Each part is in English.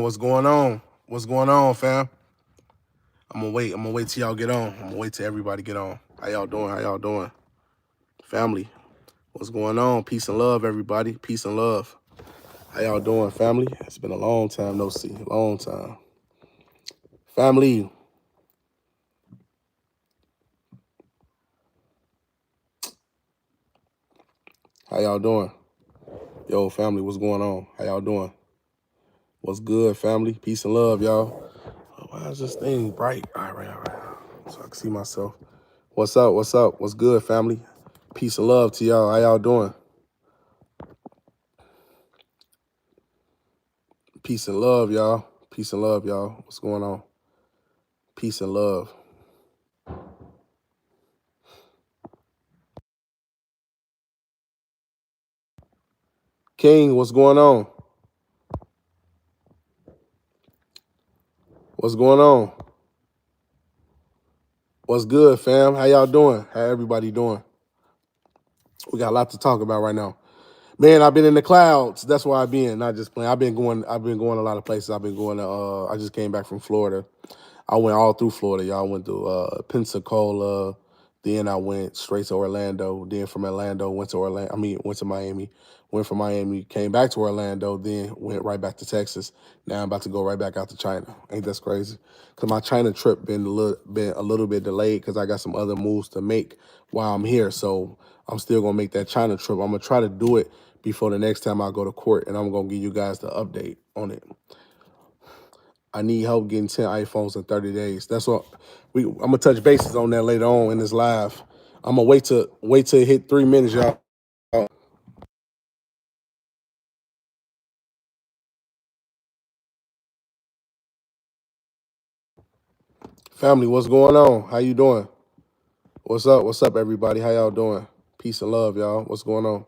What's going on? What's going on, fam? I'm gonna wait. I'm gonna wait till y'all get on. I'm gonna wait till everybody get on. How y'all doing? How y'all doing? Family, what's going on? Peace and love, everybody. Peace and love. How y'all doing, family? It's been a long time no see. Long time. Family, how y'all doing? Yo, family, what's going on? How y'all doing? What's good, family? Peace and love, y'all. Oh, why is this thing bright? All right. So I can see myself. What's up? What's up? What's good, family? Peace and love to y'all. How y'all doing? Peace and love, y'all. Peace and love, y'all. What's going on? Peace and love. King, what's going on? What's going on? What's good, fam? How y'all doing? How everybody doing? We got a lot to talk about right now. Man, I've been in the clouds. That's where I've been. Not just playing. I've been going a lot of places. I've been going to I just came back from Florida. I went all through Florida, y'all. I went to Pensacola, then I went straight to Orlando. Then from Orlando, went to went to Miami. Went from Miami, came back to Orlando, then went right back to Texas. Now I'm about to go right back out to China. Ain't that crazy? Cause my China trip been a little bit delayed because I got some other moves to make while I'm here. So I'm still gonna make that China trip. I'm gonna try to do it before the next time I go to court, and I'm gonna give you guys the update on it. I need help getting 10 iPhones in 30 days. That's what I'm gonna touch bases on that later on in this live. I'm gonna wait till it hit 3 minutes, y'all. Family, what's going on? How you doing? What's up? What's up, everybody? How y'all doing? Peace and love, y'all. What's going on?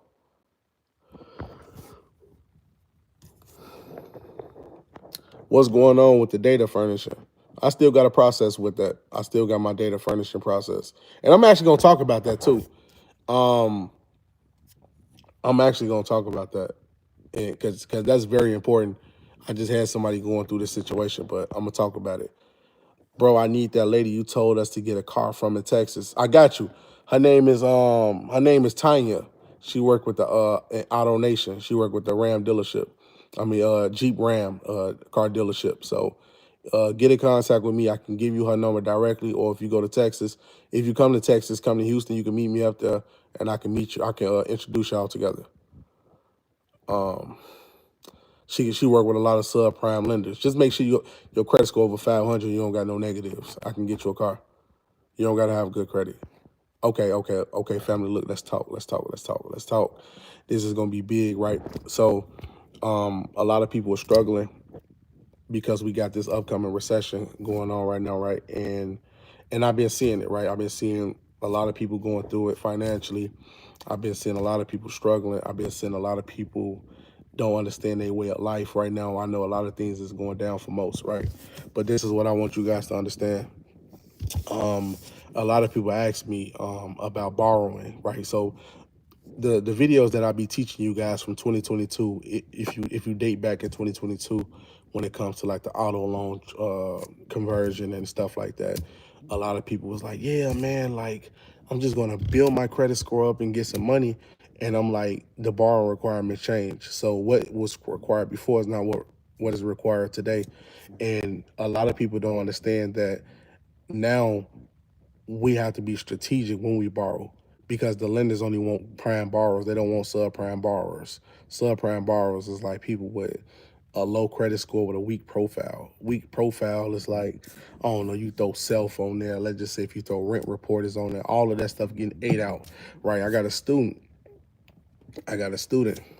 What's going on with the data furnishing? I still got a process with that. I still got my data furnishing process, and I'm actually gonna talk about that too. Um, I'm actually gonna talk about that because that's very important. I just had somebody going through this situation, but I'm gonna talk about it. Bro, I need that lady you told us to get a car from in Texas. I got you. Her name is Tanya. She worked with the in Auto Nation. She worked with the Ram dealership. Jeep Ram car dealership. So get in contact with me. I can give you her number directly, or if you go to Texas, if you come to Texas, come to Houston, you can meet me up there, and I can meet you. I can introduce y'all together. Um, she worked with a lot of subprime lenders. Just make sure your credit score over 500. You don't got no negatives. I can get you a car. You don't gotta have good credit. Okay, family. Look, let's talk. Let's talk. This is gonna be big, right? So, a lot of people are struggling because we got this upcoming recession going on right now, right? And I've been seeing it, right? I've been seeing a lot of people going through it financially. I've been seeing a lot of people struggling. I've been seeing a lot of people don't understand their way of life right now. I know a lot of things is going down for most, right? But this is what I want you guys to understand. Um, a lot of people ask me about borrowing, right? So the videos that I'll be teaching you guys from 2022, if you date back in 2022, when it comes to like the auto loan conversion and stuff like that, a lot of people was like, yeah, man, like I'm just gonna build my credit score up and get some money. And I'm like, the borrow requirements change. So what was required before is not what is required today. And a lot of people don't understand that now we have to be strategic when we borrow because the lenders only want prime borrowers. They don't want subprime borrowers. Subprime borrowers is like people with a low credit score with a weak profile. Weak profile is like, I don't know, you throw cell phone there. Let's just say if you throw rent reporters on there, all of that stuff getting ate out, right? I got a student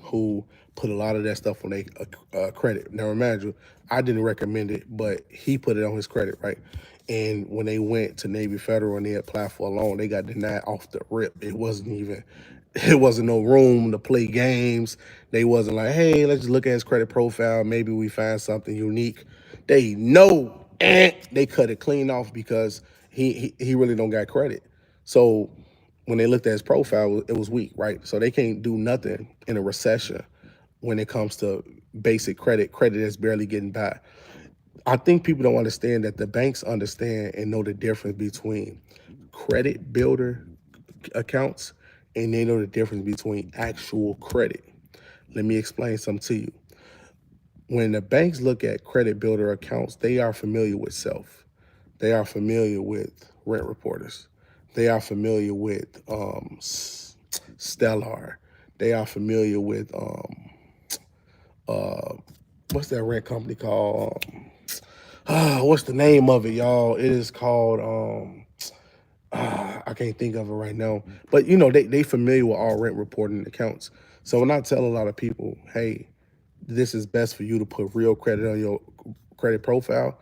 who put a lot of that stuff on their credit. Now, imagine, I didn't recommend it, but he put it on his credit, right? And when they went to Navy Federal and they applied for a loan, they got denied off the rip. It wasn't no room to play games. They wasn't like, hey, let's just look at his credit profile. Maybe we find something unique. They know, they cut it clean off because he really don't got credit. So when they looked at his profile, it was weak, right? So they can't do nothing in a recession when it comes to basic credit that's barely getting by. I think people don't understand that the banks understand and know the difference between credit builder accounts and they know the difference between actual credit. Let me explain something to you. When the banks look at credit builder accounts, they are familiar with self. They are familiar with rent reporters. They are familiar with Stellar. They are familiar with uh, what's that rent company called? What's the name of it, y'all? It is called I can't think of it right now. But you know, they familiar with all rent reporting accounts. So when I tell a lot of people, hey, this is best for you to put real credit on your credit profile,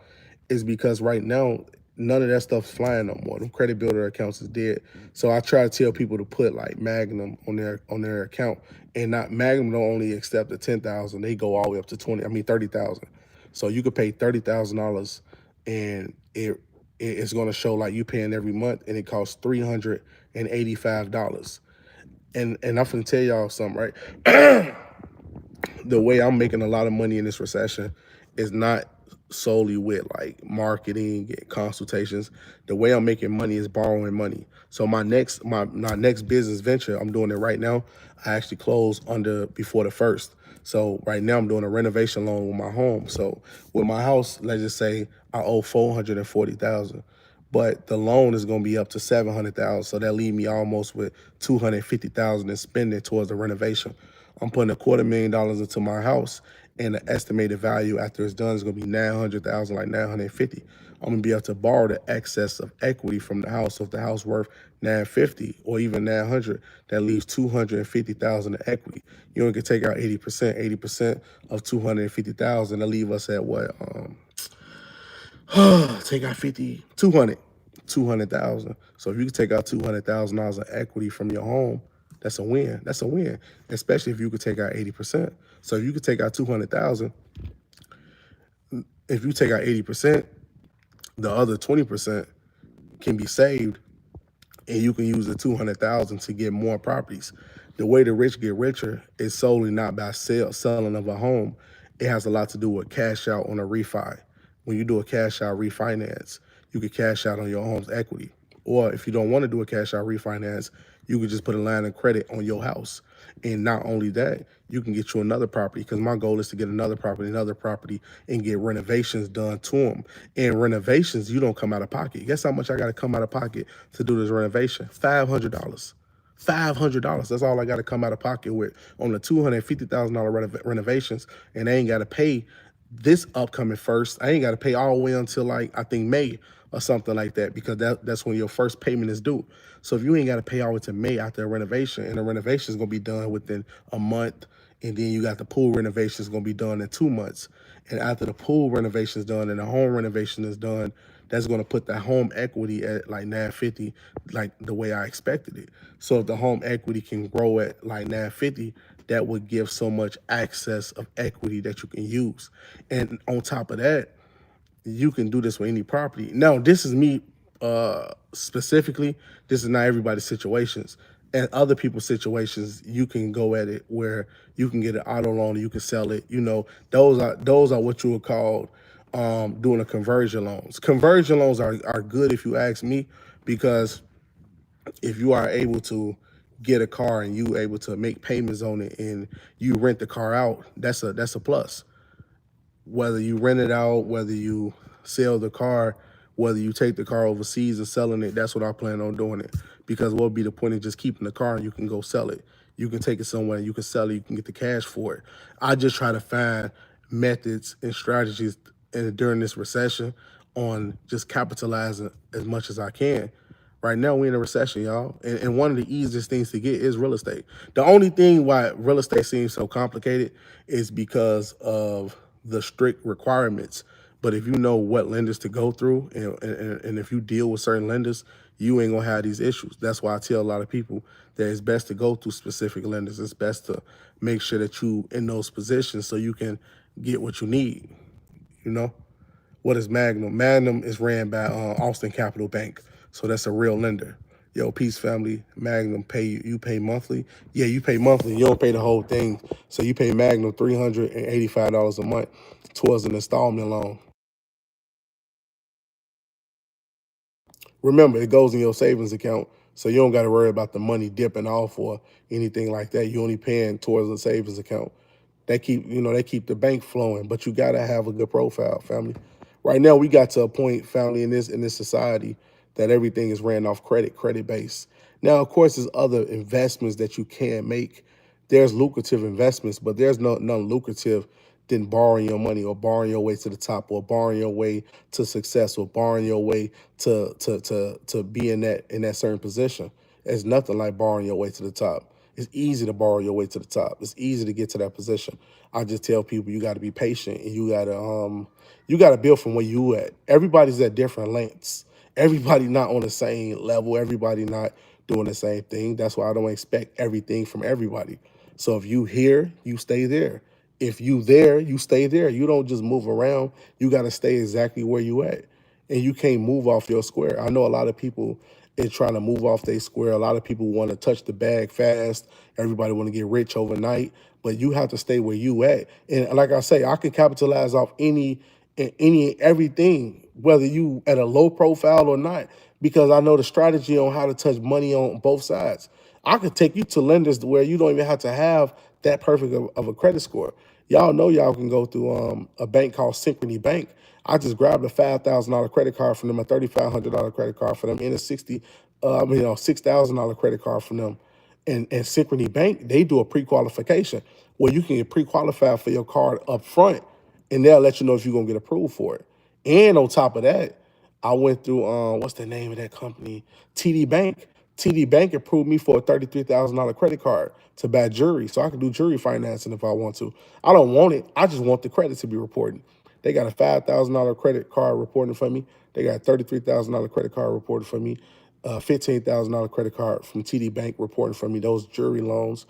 is because right now none of that stuff's flying no more. Them credit builder accounts is dead. So I try to tell people to put like Magnum on their account, and not Magnum don't only accept the 10,000. They go all the way up to 30,000. So you could pay $30,000, and it's going to show like you paying every month, and it costs $385. And I'm gonna tell y'all something, right? The way I'm making a lot of money in this recession is not solely with like marketing and consultations. The way I'm making money is borrowing money. So my next business venture, I'm doing it right now. I actually closed under before the first. So right now I'm doing a renovation loan with my home. So with my house, let's just say I owe 440,000, but the loan is going to be up to 700,000. So that leave me almost with 250,000 in spending towards the renovation. I'm putting $250,000 into my house, and the estimated value after it's done is going to be 900,000, like 950. I'm gonna be able to borrow the excess of equity from the house. So if the house worth 950 or even 900, that leaves 250,000 of equity. You only can take out 80%. 80% of 250,000, that leave us at what? Take out 50, 200, 200,000. So if you can take out $200,000 of equity from your home, that's a win. That's a win, especially if you could take out 80%. So if you could take out 200,000, if you take out 80%, the other 20% can be saved, and you can use the 200,000 to get more properties. The way the rich get richer is solely not by selling of a home. It has a lot to do with cash out on a refi. When you do a cash out refinance, you can cash out on your home's equity. Or if you don't want to do a cash out refinance, you could just put a line of credit on your house. And not only that, you can get you another property, because my goal is to get another property, and get renovations done to them. And renovations, you don't come out of pocket. Guess how much I got to come out of pocket to do this renovation? $500. $500. That's all I got to come out of pocket with on the $250,000 renovations, and I ain't got to pay this upcoming first. I ain't got to pay all the way until like I think May or something like that, because that's when your first payment is due. So if you ain't got to pay all the way to May after a renovation, and the renovation is gonna be done within a month, and then you got the pool renovation is gonna be done in 2 months, and after the pool renovation is done and the home renovation is done, that's gonna put the home equity at like 950, like the way I expected it. So if the home equity can grow at like 950, that would give so much access of equity that you can use. And on top of that, you can do this with any property. Now, this is me specifically. This is not everybody's situations. And other people's situations, you can go at it where you can get an auto loan, and you can sell it. You know, those are what you would call doing a conversion loans. Conversion loans are good if you ask me, because if you are able to get a car and you able to make payments on it and you rent the car out, that's a plus. Whether you rent it out, whether you sell the car, whether you take the car overseas and selling it, that's what I plan on doing it. Because what would be the point of just keeping the car and you can go sell it? You can take it somewhere, you can sell it, you can get the cash for it. I just try to find methods and strategies during this recession on just capitalizing as much as I can. Right now, we're in a recession, y'all. And one of the easiest things to get is real estate. The only thing why real estate seems so complicated is because of the strict requirements. But if you know what lenders to go through, and if you deal with certain lenders, you ain't gonna have these issues. That's why I tell a lot of people that it's best to go through specific lenders. It's best to make sure that you in those positions so you can get what you need. You know? What is Magnum? Magnum is ran by Austin Capital Bank. So that's a real lender. Yo, peace family. Magnum pay you pay monthly? Yeah, you pay monthly. You don't pay the whole thing. So you pay Magnum $385 a month towards an installment loan. Remember, it goes in your savings account, so you don't got to worry about the money dipping off or anything like that. You only paying towards a savings account. They keep the bank flowing, but you gotta have a good profile, family. Right now, we got to a point, family, in this society that everything is ran off credit based. Now, of course, there's other investments that you can make. There's lucrative investments, but there's none lucrative than borrowing your money or borrowing your way to the top or borrowing your way to success or borrowing your way to be in that certain position. It's nothing like borrowing your way to the top. It's easy to borrow your way to the top. It's easy to get to that position. I just tell people you got to be patient and you got to build from where you at. Everybody's at different lengths. Everybody not on the same level. Everybody not doing the same thing. That's why I don't expect everything from everybody. So if you here, you stay there. If you there, you stay there. You don't just move around. You got to stay exactly where you at. And you can't move off your square. I know a lot of people is trying to move off their square. A lot of people want to touch the bag fast. Everybody want to get rich overnight. But you have to stay where you at. And like I say, I can capitalize off everything, whether you at a low profile or not, because I know the strategy on how to touch money on both sides. I could take you to lenders where you don't even have to have that perfect of a credit score. Y'all know y'all can go through a bank called Synchrony Bank. I just grabbed a $5,000 credit card from them, a $3,500 credit card for them, and a $6,000 credit card from them. And Synchrony Bank, they do a pre-qualification where you can get pre-qualified for your card up front, and they'll let you know if you're gonna get approved for it. And on top of that, I went through what's the name of that company? TD Bank. TD Bank approved me for a $33,000 credit card to buy jewelry, so I can do jewelry financing if I want to. I don't want it. I just want the credit to be reported. They got a $5,000 credit card reporting for me. They got a $33,000 credit card reported for me. $15,000 credit card from TD Bank reporting for me. Those jewelry loans.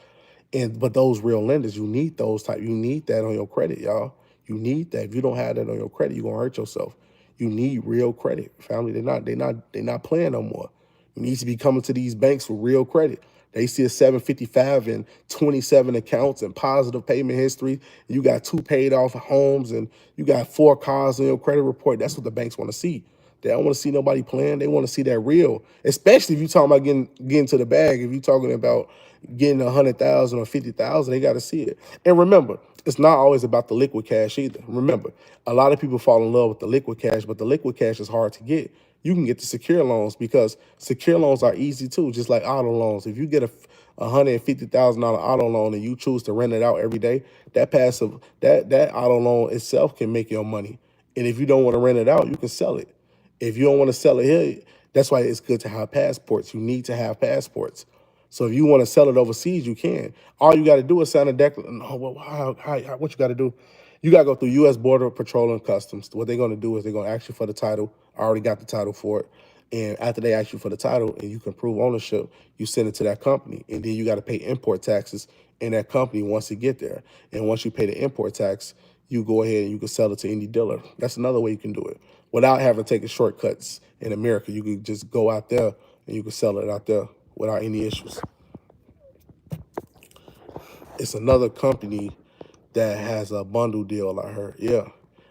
But those real lenders, you need those type. You need that on your credit, y'all. You need that. If you don't have that on your credit, you're gonna hurt yourself. You need real credit, family. They're not playing no more. You need to be coming to these banks for real credit. They see a 755 and 27 accounts and positive payment history. You got 2 paid off homes and you got 4 cars on your credit report. That's what the banks want to see. They don't want to see nobody playing. They want to see that real, especially if you're talking about getting to the bag. If you're talking about getting 100,000 or 50,000, they got to see it. And remember, it's not always about the liquid cash either. Remember, a lot of people fall in love with the liquid cash, but the liquid cash is hard to get. You can get the secure loans because secure loans are easy too, just like auto loans. If you get a $150,000 auto loan and you choose to rent it out every day, that auto loan itself can make your money. And if you don't want to rent it out, you can sell it. If you don't want to sell it here, that's why it's good to have passports. You need to have passports. So if you want to sell it overseas, you can. All you got to do is sign a declaration. No, what you got to do? You got to go through U.S. Border Patrol and Customs. What they're going to do is they're going to ask you for the title. I already got the title for it. And after they ask you for the title and you can prove ownership, you send it to that company. And then you got to pay import taxes in that company once you get there. And once you pay the import tax, you go ahead and you can sell it to any dealer. That's another way you can do it without having to take shortcuts in America. You can just go out there and you can sell it out there without any issues. It's another company that has a bundle deal, I heard. Yeah.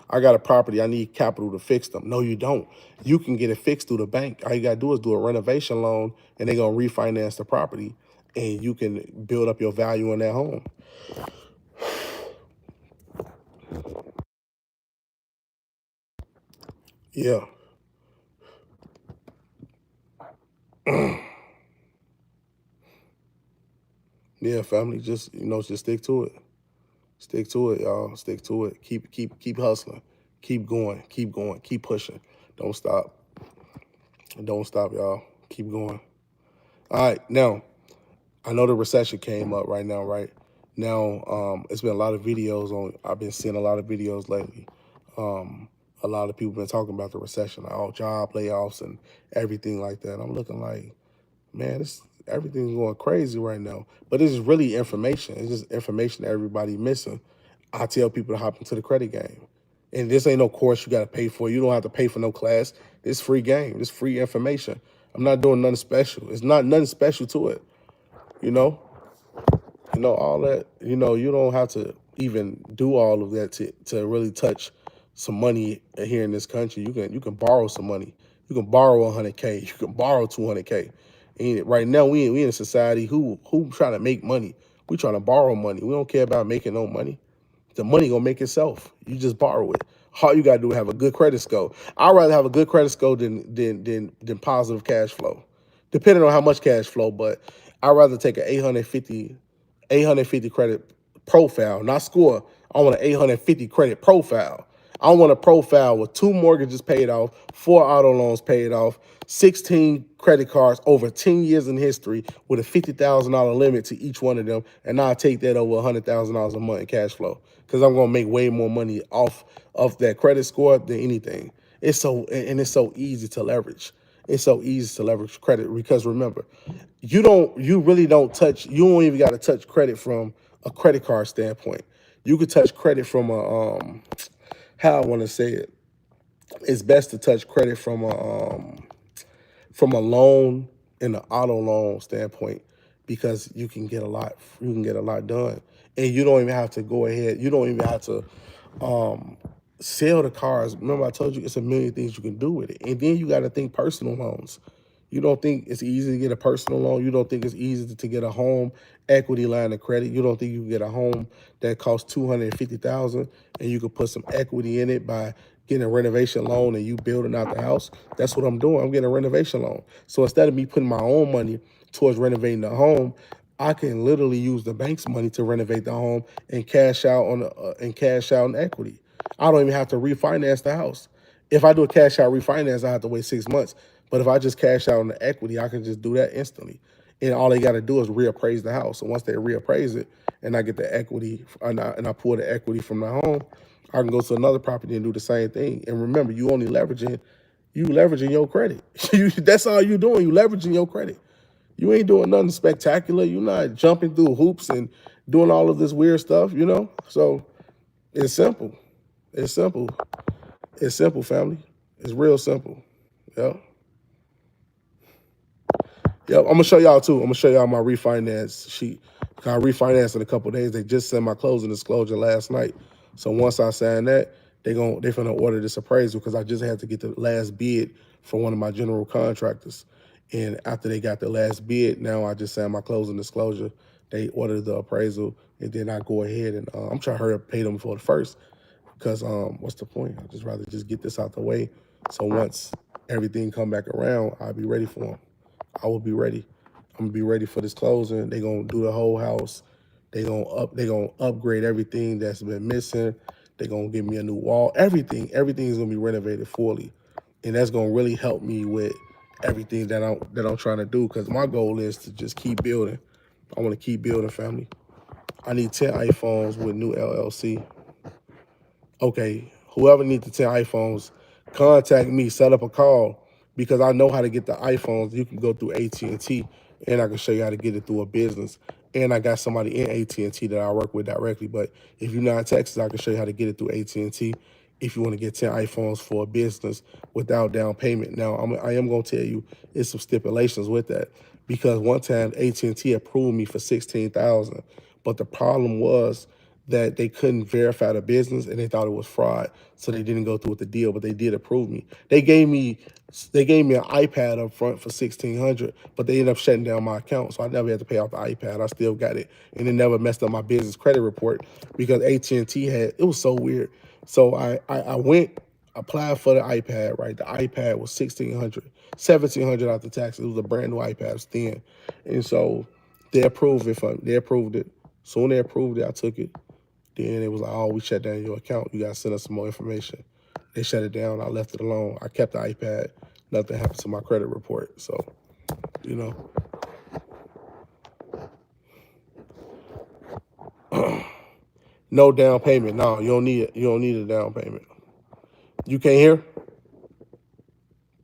I got a property. I need capital to fix them. No, you don't. You can get it fixed through the bank. All you got to do is do a renovation loan, and they're going to refinance the property, and you can build up your value in that home. Yeah. Yeah, family, just stick to it. Stick to it, y'all. Stick to it. Keep hustling. Keep going. Keep going. Keep pushing. Don't stop. Don't stop, y'all. Keep going. All right, now I know the recession came up right now, right? Now, it's been a lot of videos on. I've been seeing a lot of videos lately. A lot of people been talking about the recession, all job layoffs and everything like that. I'm looking like, man, everything's going crazy right now. But this is really information. It's just information that everybody missing. I tell people to hop into the credit game. And this ain't no course you got to pay for. You don't have to pay for no class. It's free game. It's free information. I'm not doing nothing special. It's not nothing special to it. You know, all that. You don't have to even do all of that to really touch some money here in this country. You can borrow some money. You can borrow 100K. You can borrow 200K. And right now we in a society who trying to make money. We trying to borrow money. We don't care about making no money. The money gonna make itself. You just borrow it. All you gotta do is have a good credit score. I'd rather have a good credit score than positive cash flow, depending on how much cash flow. But I'd rather take an 850 credit profile, not score. I want an 850 credit profile. I want a profile with 2 mortgages paid off, 4 auto loans paid off, 16 credit cards over 10 years in history with a $50,000 limit to each one of them, and I'll take that over $100,000 a month in cash flow because I'm gonna make way more money off of that credit score than anything. It's so easy to leverage. It's so easy to leverage credit because remember, you really don't touch. You don't even got to touch credit from a credit card standpoint. You could touch credit from a how I want to say it. It's best to touch credit from a loan and an auto loan standpoint because you can get a lot done, and you don't even have to go ahead. You don't even have to um, sell the cars. Remember, I told you it's a million things you can do with it, and then you got to think personal loans. You don't think it's easy to get a personal loan. You don't think it's easy to get a home equity line of credit. You don't think you can get a home that costs 250,000 and you could put some equity in it by getting a renovation loan and you building out the house. That's what I'm doing. I'm getting a renovation loan. So instead of me putting my own money towards renovating the home, I can literally use the bank's money to renovate the home and cash out on equity. I don't even have to refinance the house. If I do a cash out refinance, I have to wait 6 months. But if I just cash out on the equity, I can just do that instantly. And all they got to do is reappraise the house. So once they reappraise it, and I get the equity, and I pull the equity from the home, I can go to another property and do the same thing. And remember, you leveraging your credit. That's all you doing. You leveraging your credit. You ain't doing nothing spectacular. You're not jumping through hoops and doing all of this weird stuff. So it's simple. It's simple. It's simple, family. It's real simple. Yeah. Yep, I'm gonna show y'all too. I'm gonna show y'all my refinance sheet. I refinanced in a couple of days. They just sent my closing disclosure last night. So once I sign that, they finna order this appraisal because I just had to get the last bid for one of my general contractors. And after they got the last bid, now I just signed my closing disclosure. They ordered the appraisal, and then I go ahead and I'm trying to hurry up pay them for the first because what's the point? I just rather just get this out the way. So once everything come back around, I'll be ready for them. I will be ready. I'm gonna be ready for this closing. They gonna do the whole house. They gonna upgrade everything that's been missing. They gonna give me a new wall. Everything is gonna be renovated fully, and that's gonna really help me with everything that I'm trying to do. Because my goal is to just keep building. I want to keep building, family. I need 10 iPhones with new LLC. Okay, whoever needs the 10 iPhones, contact me, set up a call because I know how to get the iPhones. You can go through AT&T and I can show you how to get it through a business. And I got somebody in AT&T that I work with directly. But if you're not in Texas, I can show you how to get it through AT&T if you want to get 10 iPhones for a business without down payment. Now, I am going to tell you it's some stipulations with that because one time AT&T approved me for 16,000, but the problem was that they couldn't verify the business and they thought it was fraud, so they didn't go through with the deal. But they did approve me. They gave me an iPad up front for 1,600, but they ended up shutting down my account, so I never had to pay off the iPad. I still got it, and it never messed up my business credit report because AT&T had it was so weird. So I went applied for the iPad. Right, the iPad was 1,600, 1,700 after taxes. It was a brand new iPad, it was thin, and so they approved it. They approved it. Soon they approved it, I took it. Then it was like, oh, we shut down your account. You got to send us some more information. They shut it down. I left it alone. I kept the iPad. Nothing happened to my credit report. So, you know, no down payment. No, you don't need it. You don't need a down payment. You can't hear?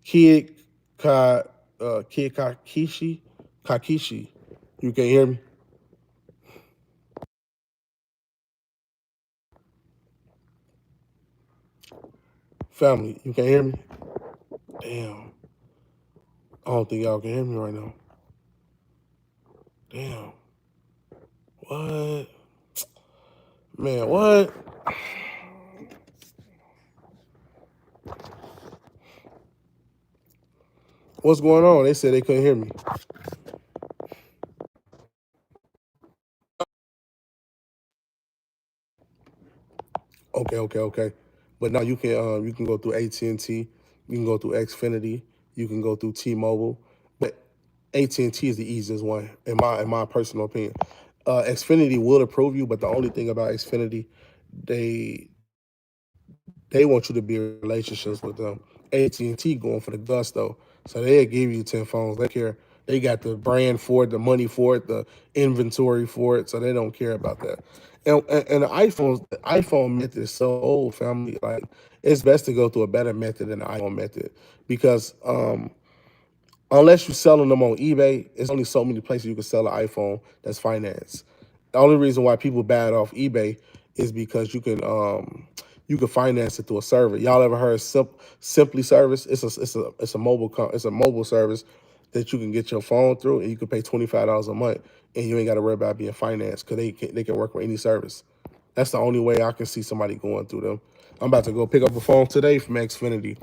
Kid, Kid Kakishi. You can't hear me? Family, you can't hear me? Damn. I don't think y'all can hear me right now. Damn. What? Man, what? What's going on? They said they couldn't hear me. Okay. But now you can go through AT&T, you can go through Xfinity, you can go through T-Mobile, but AT&T is the easiest one in my personal opinion. Xfinity will approve you, but the only thing about Xfinity, they they want you to be in relationships with them. AT&T going for the gusto, so they'll give you 10 phones. They care. They got the brand for it, the money for it, the inventory for it, so they don't care about that. And the iPhone method is so old, family. Like it's best to go through a better method than the iPhone method because unless you're selling them on eBay, it's only so many places you can sell an iPhone that's financed. The only reason why people buy it off eBay is because you can finance it through a server. Y'all ever heard Simply Service? It's a it's a mobile service that you can get your phone through, and you can pay $25 a month, and you ain't got to worry about being financed because they can work with any service. That's the only way I can see somebody going through them. I'm about to go pick up a phone today from Xfinity.